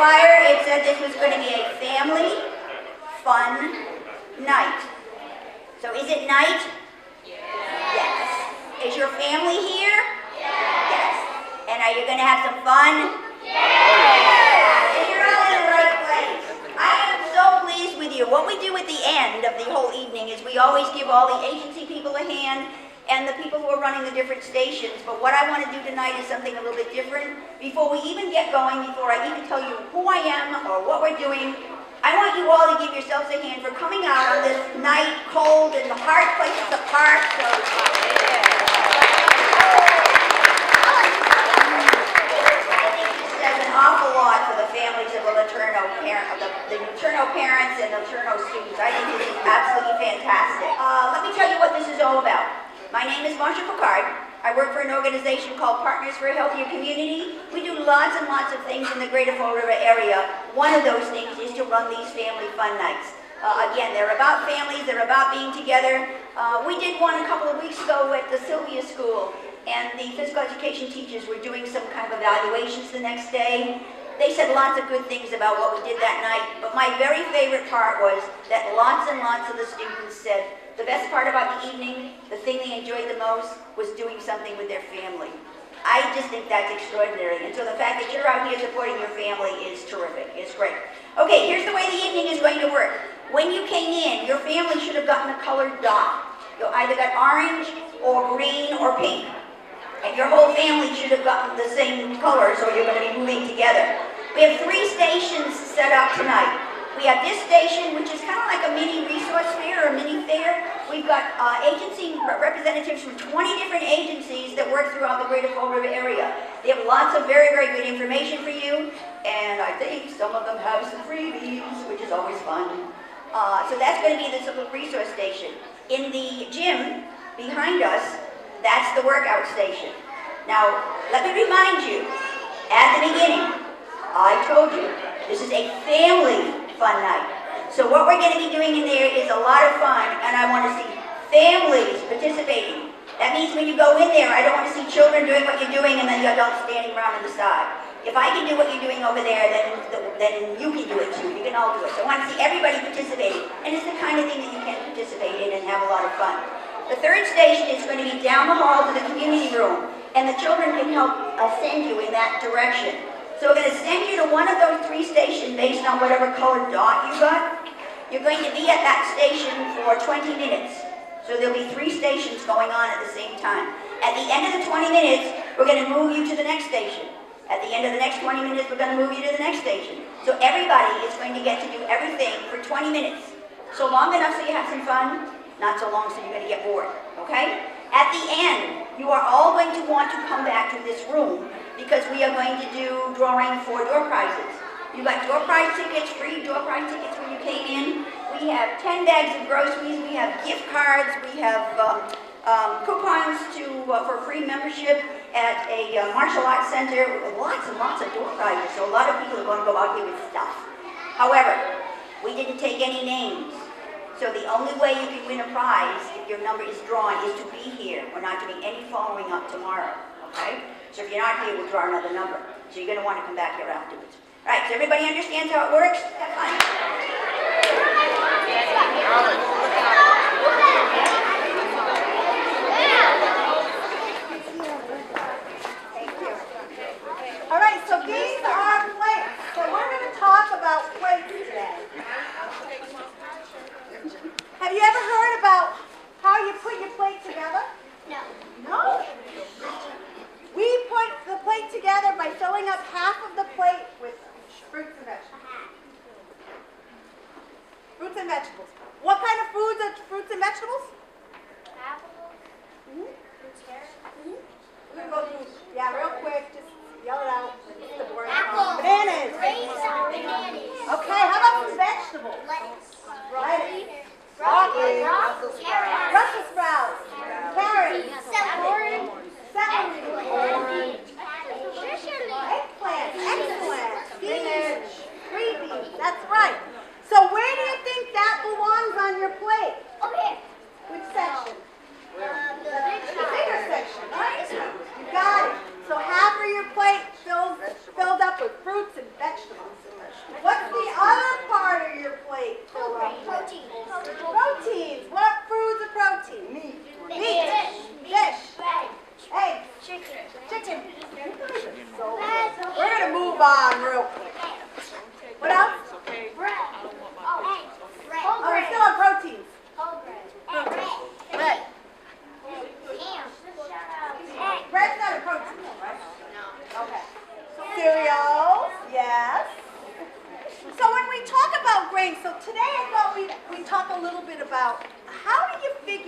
flyer, it said this was going to be a family fun night. So is it night? Yes. Is your family here? Yes. And are you going to have some fun? Yes. And you're all in the right place. I am so pleased with you. What we do at the end of the whole evening is we always give all the agency people a hand and the people who are running the different stations. But what I want to do tonight is something a little bit different. Before we even get going, before I even tell you who I am or what we're doing, I want you all to give yourselves a hand for coming out on this night, cold and hard places to park. So, I think this says an awful lot for the families of the Letourneau parents and the Letourneau students. I think this is absolutely fantastic. Let me tell you what this is all about. My name is Marcia Picard. I work for an organization called Partners for a Healthier Community. We do lots and lots of things in the Greater Fall River area. One of those things is to run these family fun nights. Again, they're about families, they're about being together. We did one a couple of weeks ago at the Sylvia School, and the physical education teachers were doing some kind of evaluations the next day. They said lots of good things about what we did that night, but my very favorite part was that lots and lots of the students said the best part about the evening, the thing they enjoyed the most, was doing something with their family. I just think that's extraordinary, and so the fact that you're out here supporting your family is terrific. It's great. Okay, here's the way the evening is going to work. When you came in, your family should have gotten a colored dot. You either got orange or green or pink. And your whole family should have gotten the same color, so you're going to be moving together. We have 3 stations set up tonight. We have this station, which is kind of like a mini resource fair or mini fair. We've got agency representatives from 20 different agencies that work throughout the Greater Fall River area. They have lots of very, very good information for you, and I think some of them have some freebies, which is always fun. So that's going to be this little resource station. In the gym behind us, that's the workout station. Now, let me remind you, at the beginning, I told you, this is a family fun night. So what we're going to be doing in there is a lot of fun, and I want to see families participating. That means when you go in there, I don't want to see children doing what you're doing and then the adults standing around on the side. If I can do what you're doing over there, then you can do it too. You can all do it. So I want to see everybody participating, and it's the kind of thing that you can participate in and have a lot of fun. The 3rd station is going to be down the hall to the community room, and the children can help send you in that direction. So we're going to send you to one of those 3 stations based on whatever colored dot you got. You're going to be at that station for 20 minutes. So there'll be 3 stations going on at the same time. At the end of the 20 minutes, we're going to move you to the next station. At the end of the next 20 minutes, we're going to move you to the next station. So everybody is going to get to do everything for 20 minutes. So long enough so you have some fun, not so long so you're going to get bored, okay? At the end, you are all going to want to come back to this room because we are going to do drawing for door prizes. You got door prize tickets, free door prize tickets when you came in. We have 10 bags of groceries, we have gift cards, we have coupons for free membership at a martial arts center with lots and lots of door prizes, so a lot of people are going to go out here with stuff. However, we didn't take any names. So the only way you can win a prize if your number is drawn is to be here. We're not doing any following up tomorrow, okay? So if you're not here, we'll draw another number. So you're going to want to come back here afterwards. All right, so everybody understands how it works? Have fun. Thank you. All right, so these are plates. So we're going to talk about plates today. Have you ever heard about how you put your plate together? No. No? We put the plate together by filling up half of the plate with fruits and vegetables. Fruits and vegetables. What kind of foods are fruits and vegetables? Apples. Fruits, carrots. We're going to go through, yeah, real quick, just yell it out. It's the boring part. Apples. Bananas. Bananas. Okay, how about some vegetables? Lettuce. Lettuce. Broccoli. Brussels sprouts. Brussels sprouts. Carrots. Celery. Celery. Eggplant. Excellent. Spinach. Green beans. That's right. So where do you think that belongs on your plate? Okay. Which section? The The bigger section, right? You got it. So half of your plate filled up with fruits and vegetables.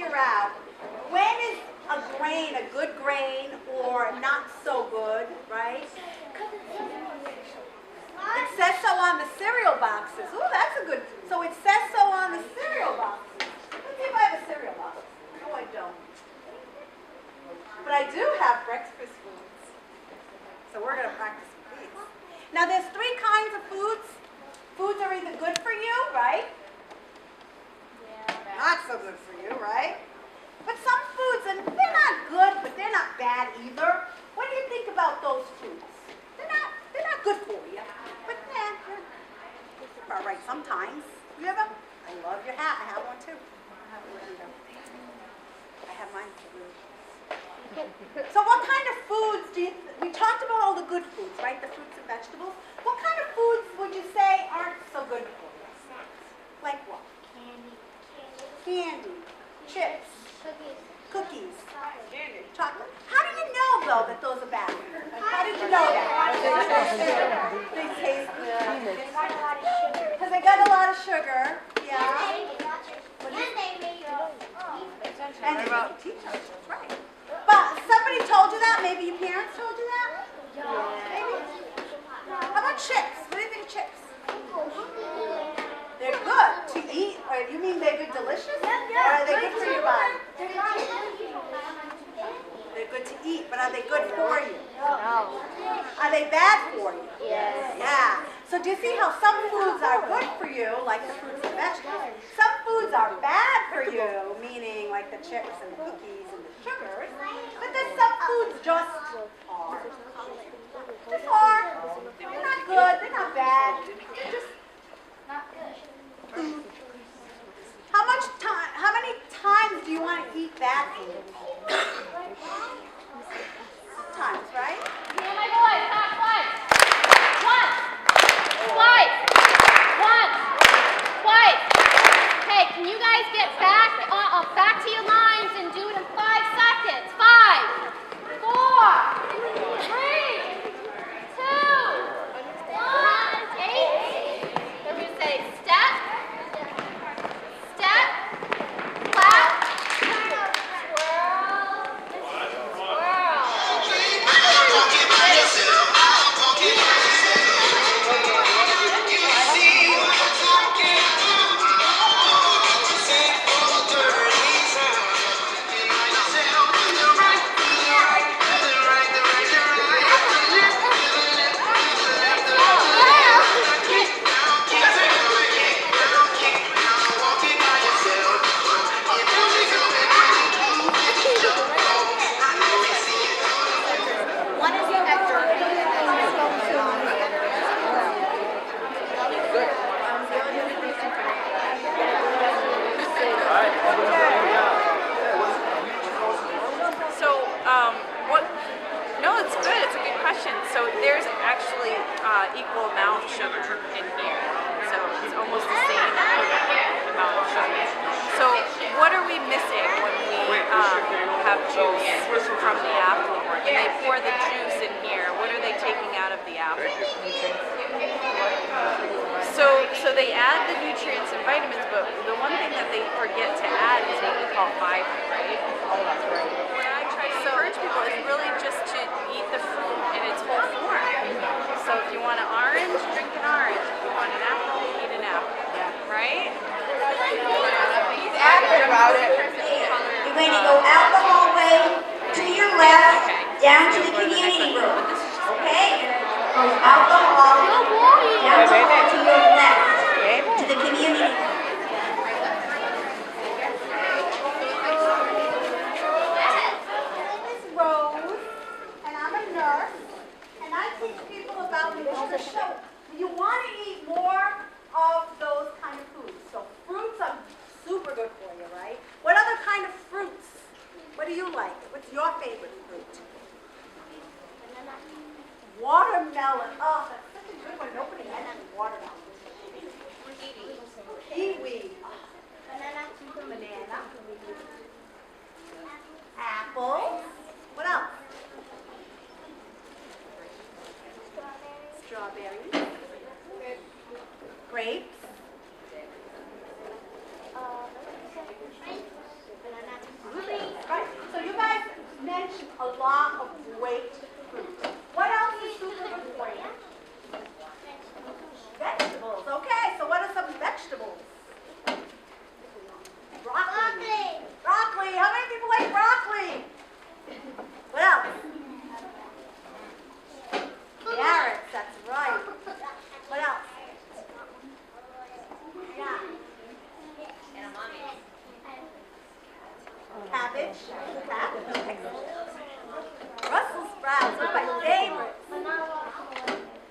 figure out when is a grain a good grain or not so good, right? It says so on the cereal boxes. Oh, that's a good. So it says so on the cereal boxes. Let's see if I have a cereal box. No, I don't. But I do have breakfast foods. So we're going to practice with these. Now there's three kinds of foods. Foods are either good for you, right? Not so good for you, right? But some foods, and they're not good, but they're not bad either. What do you think about those foods? They're not good for you, but they're all right sometimes. You have them? I love your hat. I have one too. I have mine too. So what kind of foods we talked about all the good foods, right? The fruits and vegetables. What kind of foods would you say aren't so good for you? Like what? Candy, chips, cookies, chocolate. How do you know, though, that those are bad? How did you know that? They taste good. Because they got a lot of sugar. Yeah. And they make you teach us. That's right. But somebody told you that? Maybe your parents told you that? Maybe? How about chips? What do you think of chips? They're good to eat, or you mean they're good delicious? Or are they good for your body? They're good to eat, but are they good for you? No. Are they bad for you? Yes. Yeah. So do you see how some foods are good for you, like the fruits and vegetables? Some foods are bad for you, meaning like the chips and the cookies and the sugars. But then some foods just are. Just are. They're not good. They're not bad. They're just food. How many times do you want to eat bad food? Sometimes, right? Me and my boys, not twice. Once. Twice. Once. Twice. Hey, can you guys get back to your lines and do it in 5 seconds? 5, 4, 3, 2, 1. 8. Everybody say step. Step. Clap. Swirl. Swirl. It's good. It's a good question. So there's actually equal amount of sugar in here. So it's almost the same amount of sugar. So what are we missing when we have juice from the apple? When they pour the juice in here, what are they taking out of the apple? So they add the nutrients and vitamins, but the one thing that they forget to add is what we call fiber, right? What I try to encourage people is really just to eat the fruit in its whole form. So if you want an orange, drink an orange. If you want an apple, eat an apple. Right? You're going to go out the hallway to your left, down to the community room. Okay? Go out the hall, down the hall to your left, to the community room. Rose, and I'm a nurse, and I teach people about nutrition. You want to eat more of those kind of foods. So fruits are super good for you, right? What other kind of fruits? What do you like? What's your favorite fruit? Watermelon. Oh, that's such a good one. Nobody has watermelon. Kiwi. Banana. Apples. What else? Strawberries. Grapes. cabbage. Brussels sprouts are my favorite.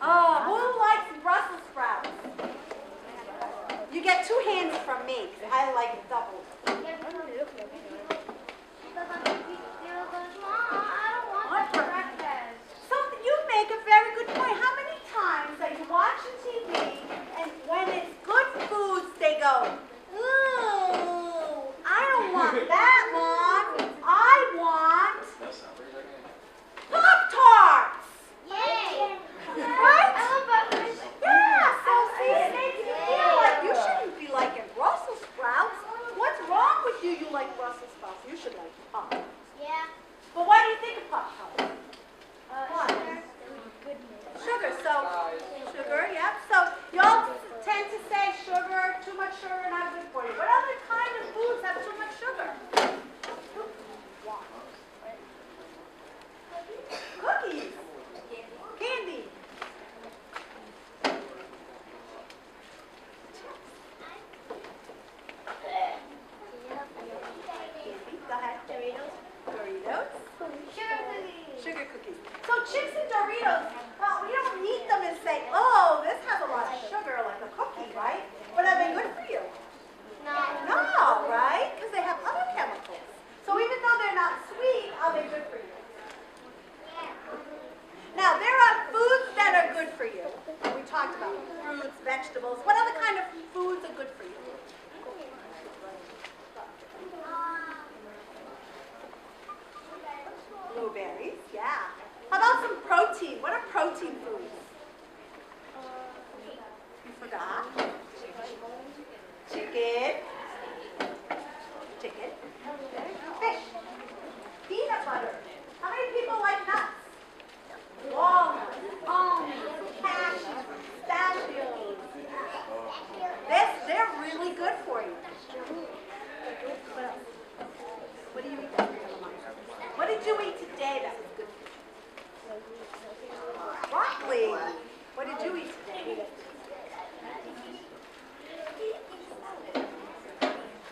Oh, who likes Brussels sprouts? You get 2 hands from me, 'cause I like double. Something, you make a very good point. How many times are you watching TV and when it's good foods, they go, ooh, I don't want that one. I want Pop-Tarts. Right? Yeah, so see, it makes you feel like you shouldn't be liking Brussels sprouts. What's wrong with you? You like Brussels sprouts. You should like Pop-Tarts. But why do you think of Pop-Tarts? Sugar, sugar, yeah. So y'all tend to say sugar, too much sugar, not good for you. What other kind of foods have too much sugar? Cookies. Candy. Go ahead. Doritos. Sugar cookies. So chips and Doritos, well, we don't eat them and say, oh, this has a lot of sugar like a cookie, right? But are they good for you? No, right? Because they have other chemicals. So even though they're not sweet, are they good for you? Now, there are foods that are good for you. We talked about fruits, vegetables. What other kind of foods are good for you? Blueberries, yeah. How about some protein? What are protein foods? You forgot? Chicken. Chicken. Fish. Peanut butter. How many people like nuts? Walnuts, almonds, cashews, pistachios. They're really good for you. What else? What do you eat? What did you eat today that was good for you? Broccoli. What did you eat today?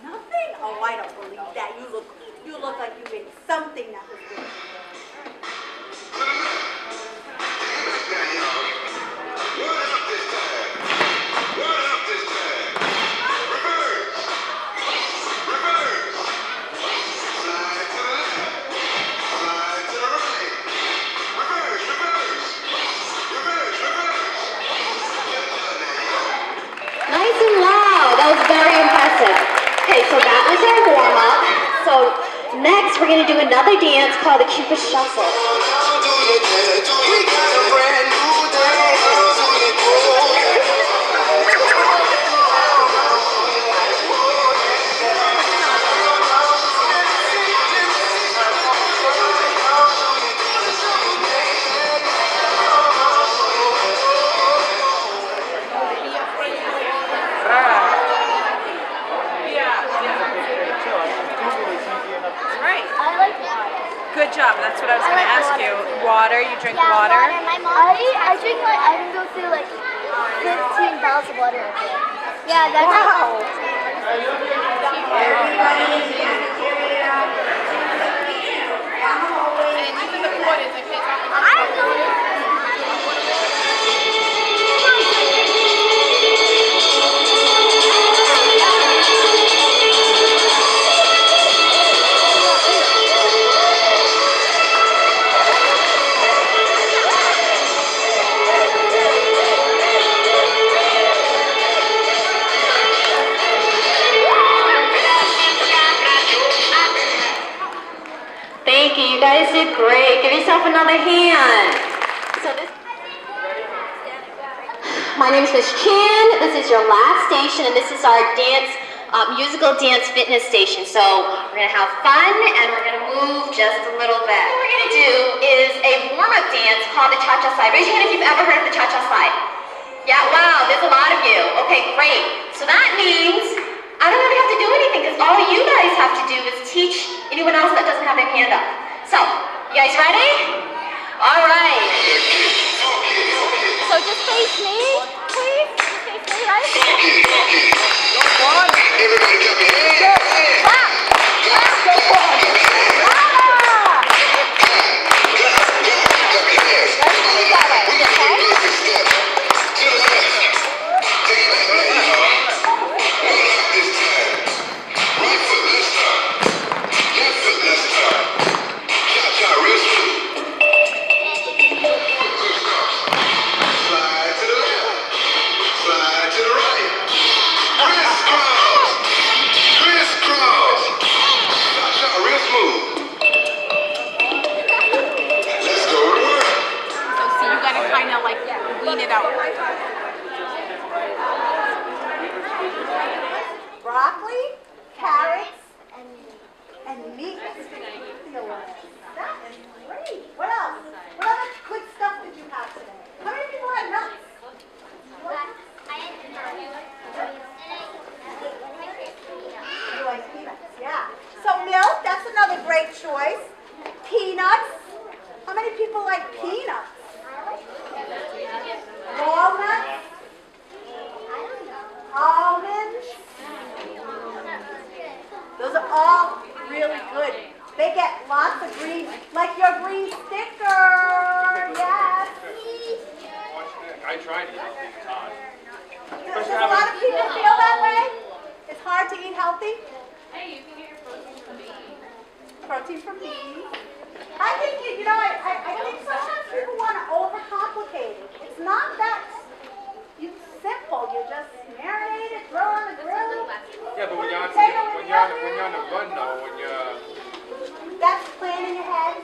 Nothing? Oh, I don't believe that. You look like you ate something that was good for you. Nice and loud. That was very impressive. Okay, so that was our warm-up. So next we're going to do another dance called the Cupid Shuffle. Good job. That's what I was going to ask you. Water. You drink water? I drink like, I can go through like 15 bottles of water a day. Yeah, that's Wow. Everybody in the cafeteria. Down the hallway. Thank you. You guys did great. Give yourself another hand. My name is Miss Chan. This is your last station, and this is our dance, musical dance fitness station. So we're gonna have fun, and we're gonna move just a little bit. What we're gonna do is a warm-up dance called the Cha-Cha Slide. Raise your hand if you've ever heard of the Cha-Cha Slide. Yeah, wow, there's a lot of you. Okay, great. So that means I don't really have to do anything, because all you guys have to do is teach anyone else that doesn't have their hand up. So, you guys ready? All right. So just face me, please. Just face me, right? Everybody clap your hands. Clap. Clap. great choice. Peanuts. How many people like peanuts? Walnuts. Almonds. Those are all really good. They get lots of green, like your green sticker. Yes. I tried to eat healthy, it's hard. Does a lot of people feel that way? It's hard to eat healthy? Hey, you can get your protein from beans. Protein from beans. I think, I think sometimes people want to overcomplicate it. It's not that simple. You just marinate it, throw it on the grill. Yeah, but when you're on, Potato in when the you're on, oven. when you're on the run though, when you're That's planning ahead.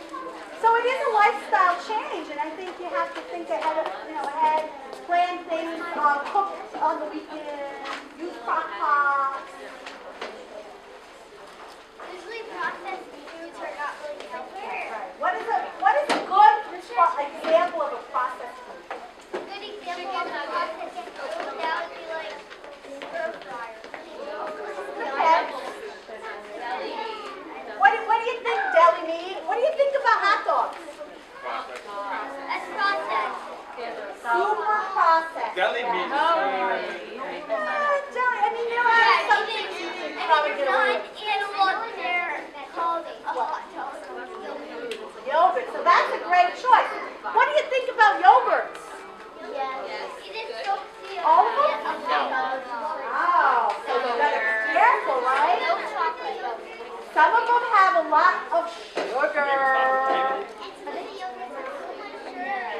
So it is a lifestyle change, and I think you have to think ahead, plan things, cook on the weekend, use crock pots. Usually processed foods are not really healthy. Right. What is a good example of a processed food? A good example of a processed food, that would be like stir fryer. What do you think, deli meat? What do you think about hot dogs? That's processed. Super processed. deli meat. There are some things you can probably get away with. Animal, they're called a hot dog. Yogurt. So that's a great choice. What do you think about yogurts? Yes. It is so All of them? Wow. So you gotta be careful, right? no chocolate yogurt. Some of them have a lot of sugar.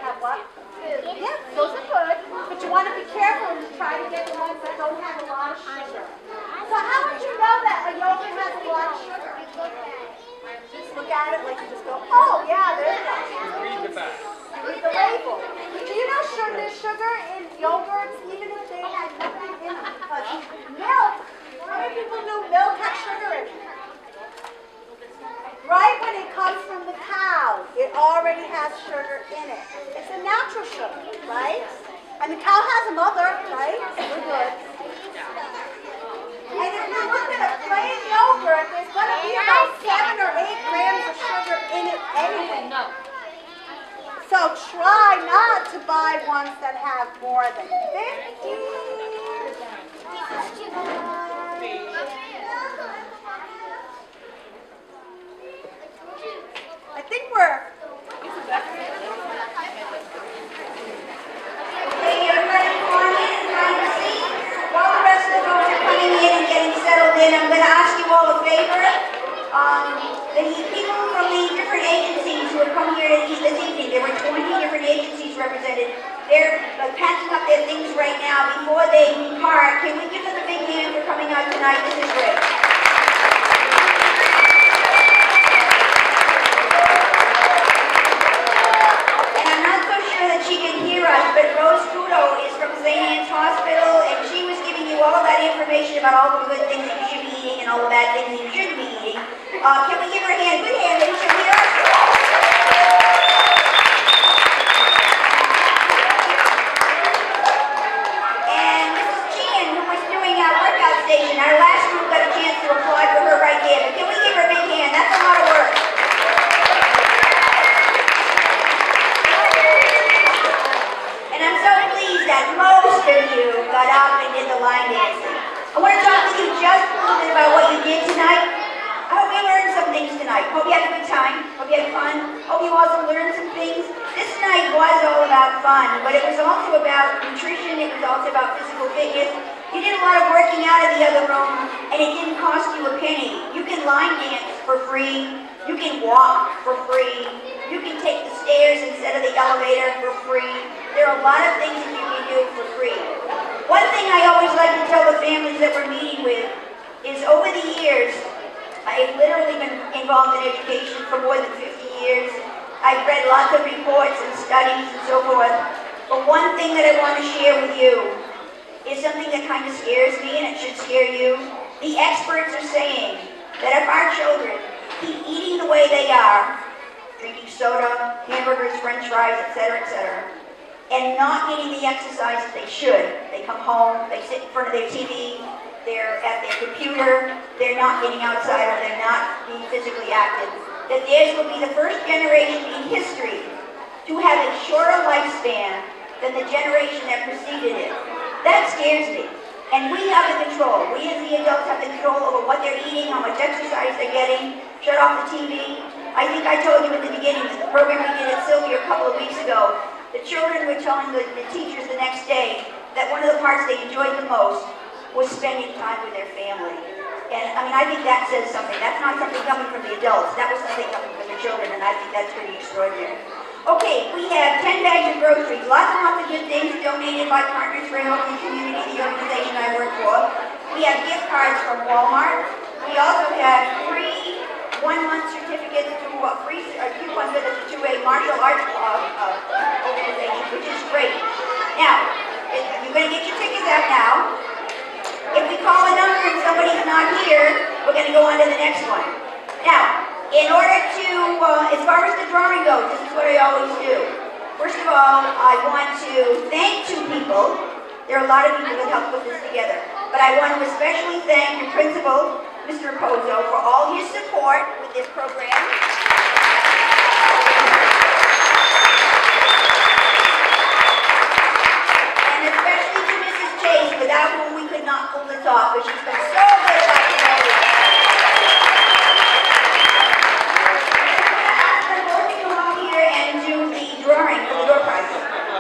Have what? Yeah, those are good. But you want to be careful and try to get the ones that don't have a lot of sugar. So how would you know that a yogurt has a lot of sugar? Just look at it like you just go, oh yeah, there's one. Read the back. Read the label. Do you know there's sugar in yogurts even if they had nothing in it? Because milk, how many people knew milk had sugar in it? Right when it comes from the cow, it already has sugar in it. It's a natural sugar, right? And the cow has a mother, right? So we're good. And if you look at a plain yogurt, there's going to be about 7 or 8 grams of sugar in it anyway. So try not to buy ones that have more than 50. I think we're... Okay, everybody come on in and find a seat. While the rest of the folks are coming in and getting settled in, I'm going to ask you all a favor. The people from the different agencies who have come here this evening, there were 20 different agencies represented. They're packing up their things right now before they depart. Can we give them a big hand for coming out tonight? This is great. She can hear us, but Rose Kudo is from St. Anne's Hospital, and she was giving you all of that information about all the good things that you should be eating and all the bad things that you shouldn't be eating. Can we give her a hand? Good hand, that you should hear us. And Mrs. Jean, who was doing our workout station, our last group got a chance to applaud for her right there, but can we give her a big hand? That's a lot of work. And I'm so pleased that most of you got up and did the line dancing. I want to talk with you just a little bit about what you did tonight. I hope you learned some things tonight. Hope you had a good time. Hope you had fun. Hope you also learned some things. This night was all about fun, but it was also about nutrition. It was also about physical fitness. You did a lot of working out in the other room, and it didn't cost you a penny. You can line dance for free. You can walk for free. You can take the stairs instead of the elevator for free. There are a lot of things that you can do for free. One thing I always like to tell the families that we're meeting with is over the years, I've literally been involved in education for more than 50 years. I've read lots of reports and studies and so forth. But one thing that I want to share with you is something that kind of scares me, and it should scare you. The experts are saying that if our children keep eating the way they are, drinking soda, hamburgers, french fries, etc., and not getting the exercise that they should. They come home, they sit in front of their TV, they're at their computer, they're not getting outside, or they're not being physically reacted that theirs will be the first generation in history to have a shorter lifespan than the generation that preceded it. That scares me. And we have the control. We as the adults have the control over what they're eating, how much exercise they're getting. Shut off the TV. I think I told you in the beginning that the program we did at Sylvia a couple of weeks ago, the children were telling the teachers the next day that one of the parts they enjoyed the most was spending time with their family. And I mean, I think that says something. That's not something coming from the adults. That was something coming from the children, and I think that's pretty extraordinary. Okay, we have 10 bags of groceries, lots and lots of good things donated by Partners for a Healthy Community, the organization I work for. We have gift cards from Walmart. We also have free one-month certificates to free coupon visits to a martial arts organization, which is great. Now, you're going to get your tickets out now. If we call a number and somebody's not here, we're going to go on to the next one. Now, in order to, as far as the drawing goes, this is what I always do. First of all, I want to thank two people. There are a lot of people that helped put this together. But I want to especially thank your principal, Mr. Raposo, for all his support with this program. And especially to Mrs. Chase, without whom we could not pull this off, because she's been so good about the program. Drawing for the door prize.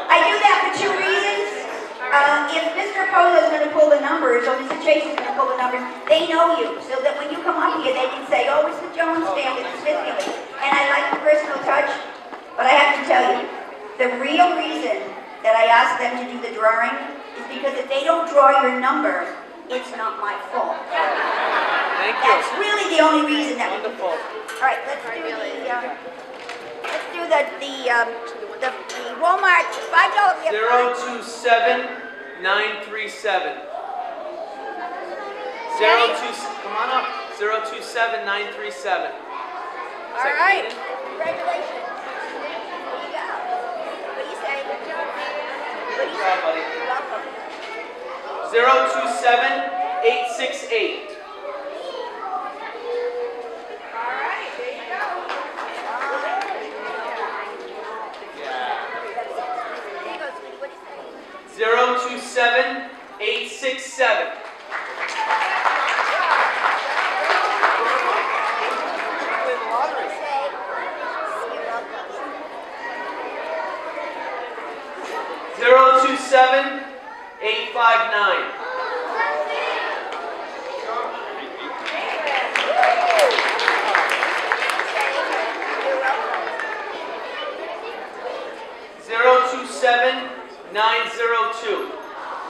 I do that for two reasons. If Mr. Raposo is going to pull the numbers, or Mr. Chase is going to pull the numbers, they know you, so that when you come up here, they can say, oh, it's the Jones family, it's the Smith family. And I like the personal touch, but I have to tell you, the real reason that I ask them to do the drawing is because if they don't draw your number, it's not my fault. Thank you. That's really the only reason that we do Wonderful. this. All right, let's do the Walmart $5 gift card. 027937. 02. Come on up. 027937. All right. Congratulations. There you go. What do you say? What do you say? buddy. You're welcome. 027868. All right, there you go. There you go, sweetie. What do you say? 027867. You're welcome. 027859. You're welcome. 027902.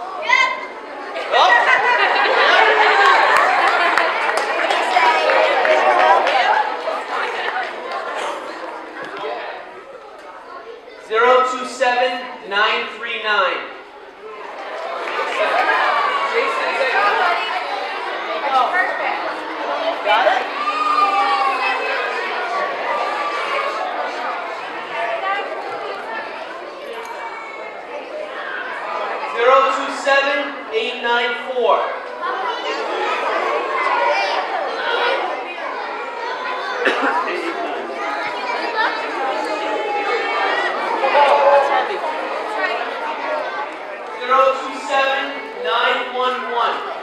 What do you say? You're welcome. 027939. Jason, is that you? Got it? 027894. What's heavy? 027911.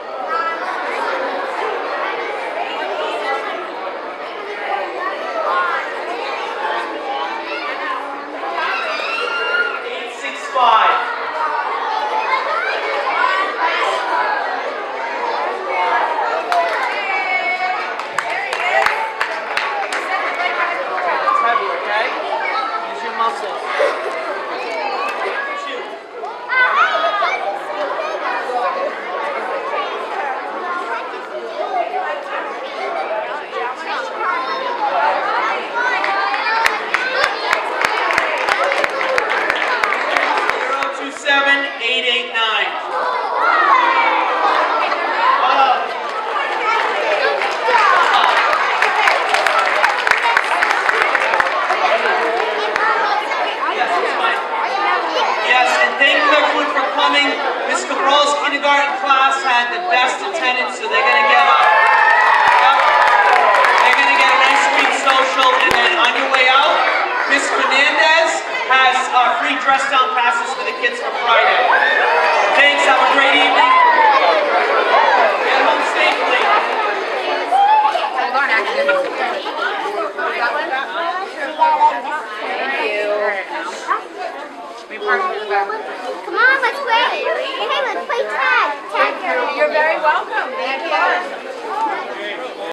dress down passes for the kids for Friday. Thanks, have a great evening. Get home safely. Hold on, actually. Come on, let's play. Hey, let's play tag. Tag. You're very welcome. Thank you.